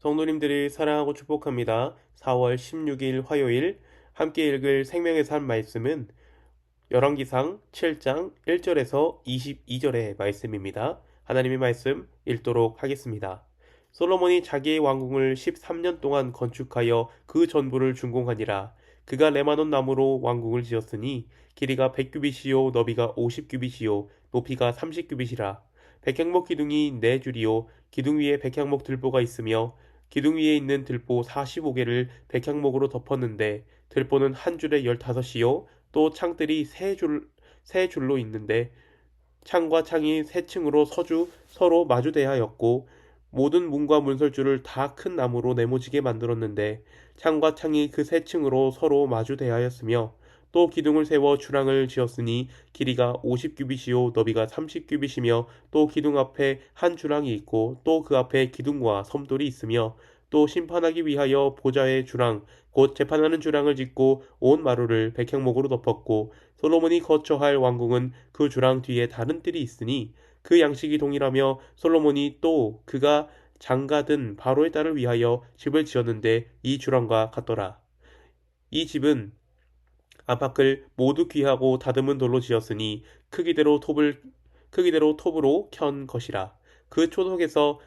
성도님들이 사랑하고 축복합니다. 4월 16일 화요일 함께 읽을 생명의 삶 말씀은 열왕기상 7장 1절에서 22절의 말씀입니다. 하나님의 말씀 읽도록 하겠습니다. 솔로몬이 자기의 왕궁을 13년 동안 건축하여 그 전부를 준공하니라. 그가 레마논 나무로 왕궁을 지었으니 길이가 100규빗이요 너비가 50규빗이요 높이가 30규빗이라. 백향목 기둥이 4줄이요 기둥 위에 백향목 들보가 있으며 기둥 위에 있는 들보 45개를 백향목으로 덮었는데 들보는 한 줄에 15이요 또 창들이 세 줄로 있는데 창과 창이 세 층으로 서로 마주대하였고 모든 문과 문설주를 다 큰 나무로 네모지게 만들었는데 창과 창이 그 세 층으로 서로 마주대하였으며 또 기둥을 세워 주랑을 지었으니 길이가 50규빗이요 너비가 30규빗이며 또 기둥 앞에 한 주랑이 있고 또 그 앞에 기둥과 섬돌이 있으며 또 심판하기 위하여 보좌의 주랑 곧 재판하는 주랑을 짓고 온 마루를 백향목으로 덮었고 솔로몬이 거처할 왕궁은 그 주랑 뒤에 다른 뜰이 있으니 그 양식이 동일하며 솔로몬이 또 그가 장가든 바로의 딸을 위하여 집을 지었는데 이 주랑과 같더라. 이 집은 안팎을 모두 귀하고 다듬은 돌로 지었으니 크기대로 톱으로 켠 것이라. 그 초석에서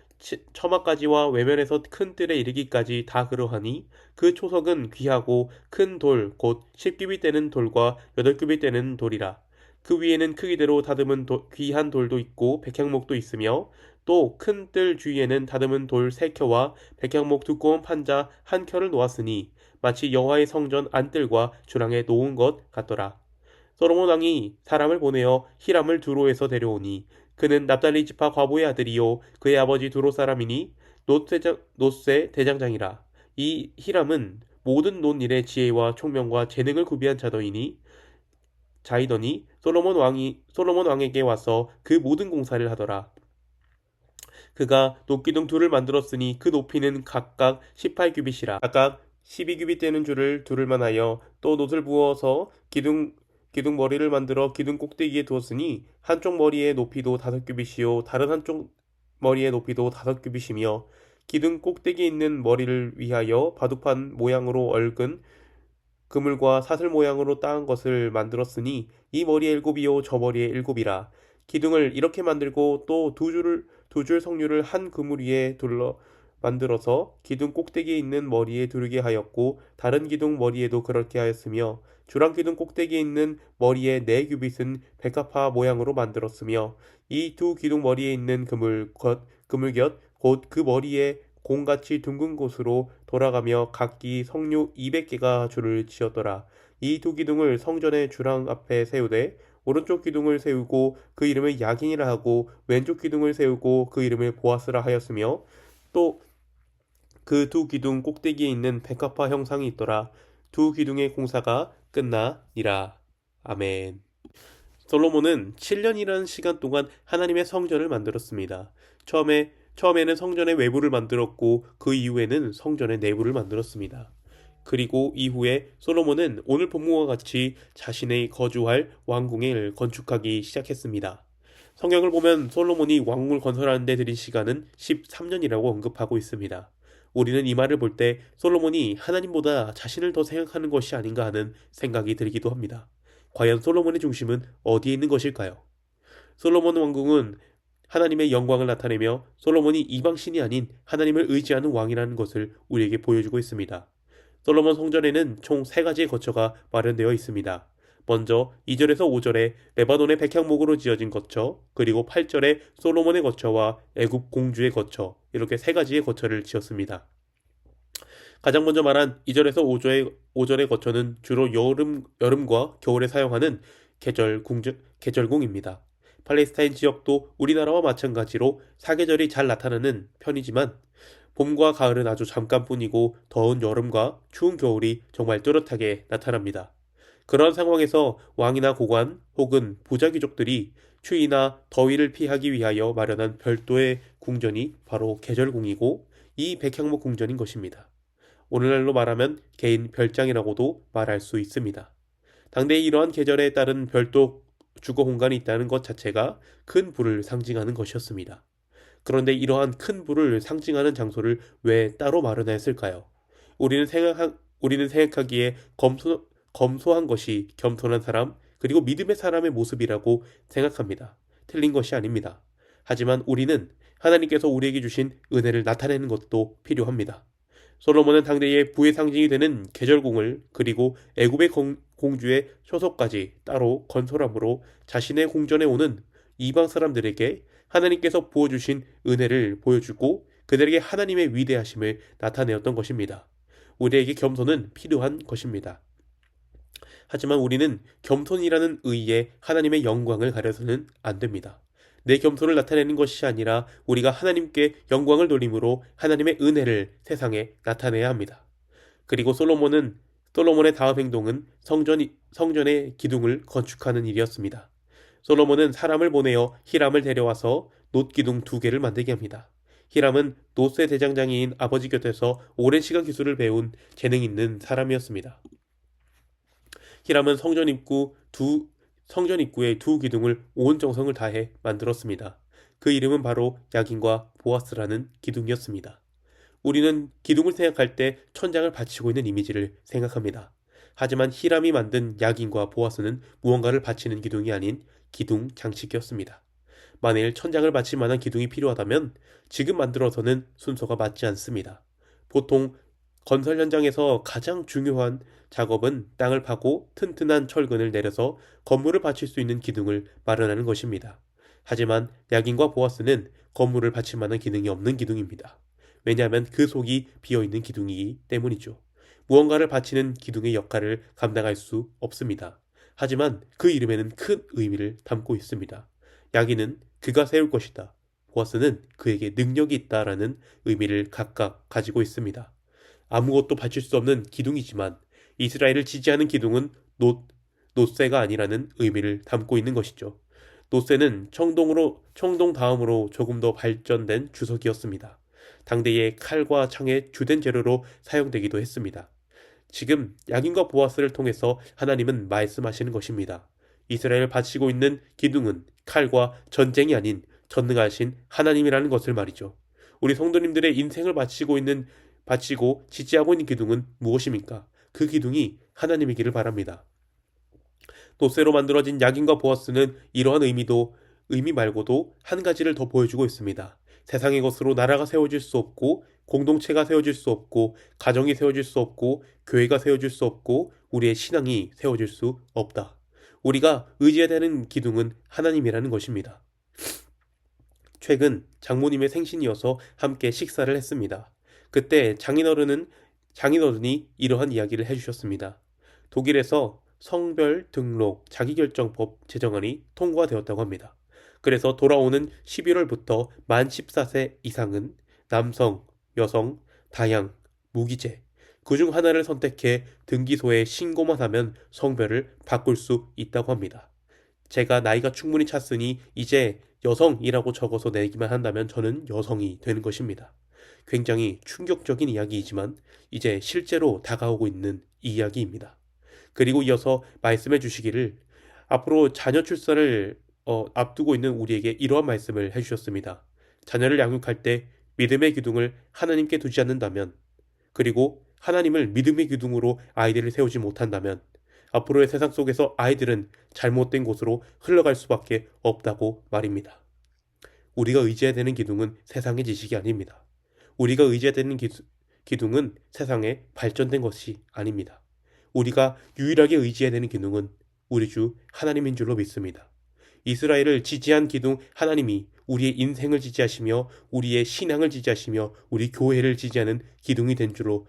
처마까지와 외면에서 큰 뜰에 이르기까지 다 그러하니 그 초석은 귀하고 큰 돌 곧 10규빗 되는 돌과 8규빗 되는 돌이라. 그 위에는 크기대로 다듬은 귀한 돌도 있고 백향목도 있으며 또 큰 뜰 주위에는 다듬은 돌 3켜와 백향목 두꺼운 판자 1켜를 놓았으니 마치 여호와의 성전 안뜰과 주랑에 놓은 것 같더라. 솔로몬 왕이 사람을 보내어 히람을 두로에서 데려오니 그는 납달리 지파 과부의 아들이요 그의 아버지 두로 사람이니 놋세 대장장이라. 이 히람은 모든 논일의 지혜와 총명과 재능을 구비한 자이더니 솔로몬 왕에게 와서 그 모든 공사를 하더라. 그가 녹기둥 둘을 만들었으니 그 높이는 각각 18규빗이라. 각각 12규빗 되는 줄을 두를만 하여 또 놋을 부어서 기둥 머리를 만들어 기둥 꼭대기에 두었으니 한쪽 머리의 높이도 5규빗이요 다른 한쪽 머리의 높이도 5규빗이며 기둥 꼭대기에 있는 머리를 위하여 바둑판 모양으로 얽은 그물과 사슬 모양으로 따은 것을 만들었으니 이 머리에 7이요 저 머리에 7이라. 기둥을 이렇게 만들고 또 두 줄 석류를 한 그물 위에 둘러 만들어서 기둥 꼭대기에 있는 머리에 두르게 하였고 다른 기둥 머리에도 그렇게 하였으며 주랑 기둥 꼭대기에 있는 머리에 4규빗은 백합화 모양으로 만들었으며 이 두 기둥 머리에 있는 그물 곁 곧 그 머리에 공같이 둥근 곳으로 돌아가며 각기 석류 200개가 줄을 지었더라. 이 두 기둥을 성전의 주랑 앞에 세우되 오른쪽 기둥을 세우고 그 이름을 야긴이라 하고 왼쪽 기둥을 세우고 그 이름을 보아스라 하였으며 또 그 두 기둥 꼭대기에 있는 백합화 형상이 있더라. 두 기둥의 공사가 끝나니라. 아멘. 솔로몬은 7년이라는 시간 동안 하나님의 성전을 만들었습니다. 처음에는 성전의 외부를 만들었고 그 이후에는 성전의 내부를 만들었습니다. 그리고 이후에 솔로몬은 오늘 본문과 같이 자신의 거주할 왕궁을 건축하기 시작했습니다. 성경을 보면 솔로몬이 왕궁을 건설하는 데 들인 시간은 13년이라고 언급하고 있습니다. 우리는 이 말을 볼 때 솔로몬이 하나님보다 자신을 더 생각하는 것이 아닌가 하는 생각이 들기도 합니다. 과연 솔로몬의 중심은 어디에 있는 것일까요? 솔로몬 왕궁은 하나님의 영광을 나타내며 솔로몬이 이방신이 아닌 하나님을 의지하는 왕이라는 것을 우리에게 보여주고 있습니다. 솔로몬 성전에는 총 3가지의 거처가 마련되어 있습니다. 먼저 2절에서 5절에 레바논의 백향목으로 지어진 거처, 그리고 8절에 솔로몬의 거처와 애굽 공주의 거처, 이렇게 3가지의 거처를 지었습니다. 가장 먼저 말한 2절에서 5절의 거처는 주로 여름과 겨울에 사용하는 계절궁입니다. 팔레스타인 지역도 우리나라와 마찬가지로 사계절이 잘 나타나는 편이지만 봄과 가을은 아주 잠깐뿐이고 더운 여름과 추운 겨울이 정말 뚜렷하게 나타납니다. 그런 상황에서 왕이나 고관 혹은 부자 귀족들이 추위나 더위를 피하기 위하여 마련한 별도의 궁전이 바로 계절궁이고 이 백향목 궁전인 것입니다. 오늘날로 말하면 개인 별장이라고도 말할 수 있습니다. 당대의 이러한 계절에 따른 별도 주거 공간이 있다는 것 자체가 큰 부를 상징하는 것이었습니다. 그런데 이러한 큰 부를 상징하는 장소를 왜 따로 마련했을까요? 우리는 생각하기에 검소한 것이 겸손한 사람, 그리고 믿음의 사람의 모습이라고 생각합니다. 틀린 것이 아닙니다. 하지만 우리는 하나님께서 우리에게 주신 은혜를 나타내는 것도 필요합니다. 솔로몬은 당대의 부의 상징이 되는 계절궁을 그리고 애굽의 공주의 처소까지 따로 건설함으로 자신의 궁전에 오는 이방 사람들에게 하나님께서 부어주신 은혜를 보여주고 그들에게 하나님의 위대하심을 나타내었던 것입니다. 우리에게 겸손은 필요한 것입니다. 하지만 우리는 겸손이라는 의의에 하나님의 영광을 가려서는 안 됩니다. 내 겸손을 나타내는 것이 아니라 우리가 하나님께 영광을 돌림으로 하나님의 은혜를 세상에 나타내야 합니다. 그리고 솔로몬의 다음 행동은 성전의 기둥을 건축하는 일이었습니다. 솔로몬은 사람을 보내어 히람을 데려와서 놋기둥 2개를 만들게 합니다. 히람은 놋의 대장장이인 아버지 곁에서 오랜 시간 기술을 배운 재능 있는 사람이었습니다. 히람은 성전 입구의 2기둥을 온 정성을 다해 만들었습니다. 그 이름은 바로 야긴과 보아스라는 기둥이었습니다. 우리는 기둥을 생각할 때 천장을 받치고 있는 이미지를 생각합니다. 하지만 히람이 만든 야긴과 보아스는 무언가를 받치는 기둥이 아닌 기둥 장치기였습니다. 만일 천장을 받칠 만한 기둥이 필요하다면 지금 만들어서는 순서가 맞지 않습니다. 보통 건설 현장에서 가장 중요한 작업은 땅을 파고 튼튼한 철근을 내려서 건물을 받칠 수 있는 기둥을 마련하는 것입니다. 하지만 야긴과 보아스는 건물을 받칠 만한 기능이 없는 기둥입니다. 왜냐하면 그 속이 비어있는 기둥이기 때문이죠. 무언가를 받치는 기둥의 역할을 감당할 수 없습니다. 하지만 그 이름에는 큰 의미를 담고 있습니다. 야긴은 그가 세울 것이다. 보아스는 그에게 능력이 있다라는 의미를 각각 가지고 있습니다. 아무것도 받칠 수 없는 기둥이지만 이스라엘을 지지하는 기둥은 놋새가 아니라는 의미를 담고 있는 것이죠. 놋새는 청동 다음으로 조금 더 발전된 주석이었습니다. 당대의 칼과 창의 주된 재료로 사용되기도 했습니다. 지금 야긴과 보아스를 통해서 하나님은 말씀하시는 것입니다. 이스라엘을 바치고 있는 기둥은 칼과 전쟁이 아닌 전능하신 하나님이라는 것을 말이죠. 우리 성도님들의 인생을 바치고 지지하고 있는 기둥은 무엇입니까? 그 기둥이 하나님이기를 바랍니다. 놋새로 만들어진 야긴과 보아스는 이러한 의미 말고도 한 가지를 더 보여주고 있습니다. 세상의 것으로 나라가 세워질 수 없고, 공동체가 세워질 수 없고, 가정이 세워질 수 없고, 교회가 세워질 수 없고, 우리의 신앙이 세워질 수 없다. 우리가 의지해야 되는 기둥은 하나님이라는 것입니다. 최근 장모님의 생신이어서 함께 식사를 했습니다. 그때 장인어른이 이러한 이야기를 해주셨습니다. 독일에서 성별 등록 자기결정법 제정안이 통과되었다고 합니다. 그래서 돌아오는 11월부터 만 14세 이상은 남성, 여성, 다양, 무기재 그중 하나를 선택해 등기소에 신고만 하면 성별을 바꿀 수 있다고 합니다. 제가 나이가 충분히 찼으니 이제 여성이라고 적어서 내기만 한다면 저는 여성이 되는 것입니다. 굉장히 충격적인 이야기이지만 이제 실제로 다가오고 있는 이야기입니다. 그리고 이어서 말씀해 주시기를 앞으로 자녀 출산을 앞두고 있는 우리에게 이러한 말씀을 해주셨습니다. 자녀를 양육할 때 믿음의 기둥을 하나님께 두지 않는다면, 그리고 하나님을 믿음의 기둥으로 아이들을 세우지 못한다면 앞으로의 세상 속에서 아이들은 잘못된 곳으로 흘러갈 수밖에 없다고 말입니다. 우리가 의지해야 되는 기둥은 세상의 지식이 아닙니다. 우리가 의지해야 되는 기둥은 세상에 발전된 것이 아닙니다. 우리가 유일하게 의지해야 되는 기둥은 우리 주 하나님인 줄로 믿습니다. 이스라엘을 지지한 기둥 하나님이 우리의 인생을 지지하시며 우리의 신앙을 지지하시며 우리 교회를 지지하는 기둥이 된 줄로